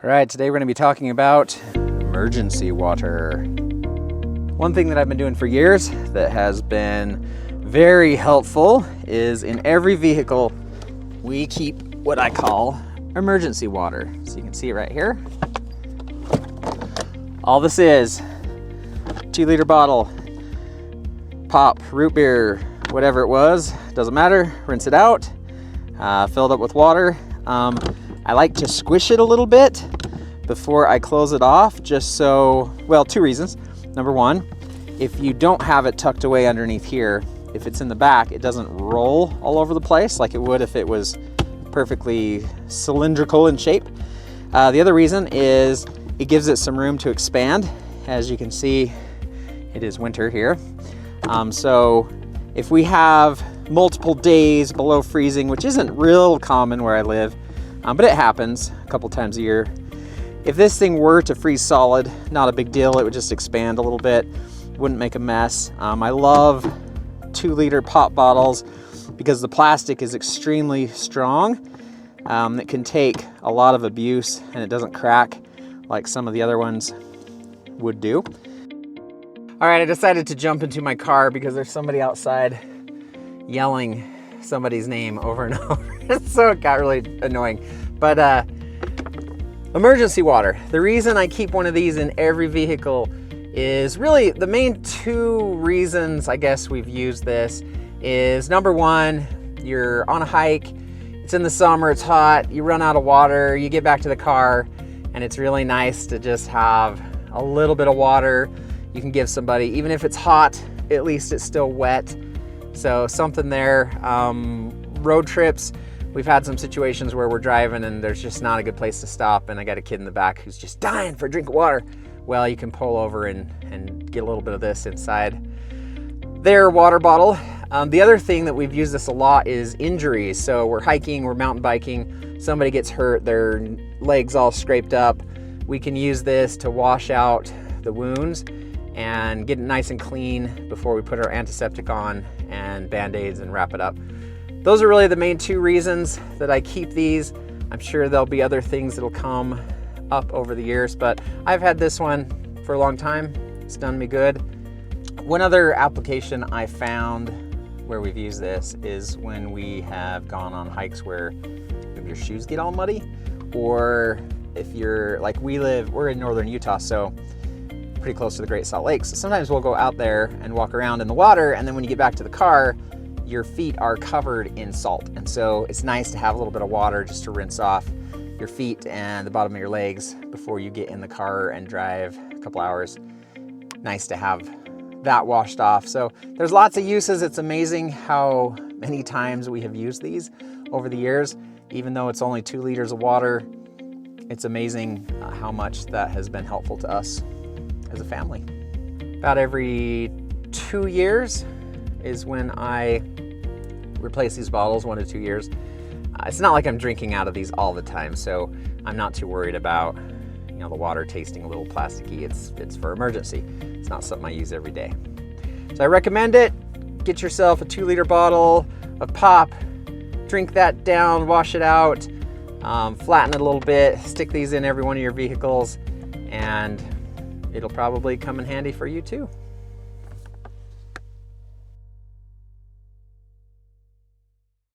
All right, today we're going to be talking about emergency water. One thing that I've been doing for years that has been very helpful is in every vehicle we keep what I call emergency water. So you can see it right here. All this is 2-liter bottle, pop, root beer, whatever it was, doesn't matter, rinse it out, filled up with water. I like to squish it a little bit before I close it off, just so, well, 2 reasons. Number one, if you don't have it tucked away underneath here, if it's in the back, it doesn't roll all over the place like it would if it was perfectly cylindrical in shape. The other reason is it gives it some room to expand. As you can see, it is winter here. So if we have multiple days below freezing, which isn't real common where I live, but it happens a couple times a year. If this thing were to freeze solid, not a big deal. It would just expand a little bit, wouldn't make a mess. I love 2-liter pop bottles because the plastic is extremely strong. It can take a lot of abuse and it doesn't crack like some of the other ones would do. All right, I decided to jump into my car because there's somebody outside yelling somebody's name over and over. So it got really annoying. But emergency water. The reason I keep one of these in every vehicle is really the main 2 reasons I guess we've used this is number one, you're on a hike, it's in the summer, it's hot, you run out of water, you get back to the car, and it's really nice to just have a little bit of water you can give somebody. Even if it's hot, at least it's still wet. So something there. Road trips, we've had some situations where we're driving and there's just not a good place to stop and I got a kid in the back who's just dying for a drink of water. Well, you can pull over and get a little bit of this inside their water bottle. The other thing that we've used this a lot is injuries. So we're hiking, we're mountain biking, somebody gets hurt, their legs all scraped up. We can use this to wash out the wounds and get it nice and clean before we put our antiseptic on and Band-Aids and wrap it up. Those are really the main 2 reasons that I keep these. I'm sure there'll be other things that'll come up over the years, but I've had this one for a long time. It's done me good. One other application I found where we've used this is when we have gone on hikes where maybe your shoes get all muddy, or if you're like we're in northern Utah, so pretty close to the Great Salt Lake. So sometimes we'll go out there and walk around in the water, and then when you get back to the car, your feet are covered in salt. And so it's nice to have a little bit of water just to rinse off your feet and the bottom of your legs before you get in the car and drive a couple hours. Nice to have that washed off. So there's lots of uses. It's amazing how many times we have used these over the years. Even though it's only 2 liters of water, it's amazing how much that has been helpful to us as a family. About every 2 years is when I replace these bottles, 1 to 2 years. It's not like I'm drinking out of these all the time, so I'm not too worried about the water tasting a little plasticky. It's for emergency. It's not something I use every day. So I recommend it. Get yourself a 2-liter bottle of pop, drink that down, wash it out, flatten it a little bit, stick these in every one of your vehicles, and it'll probably come in handy for you too.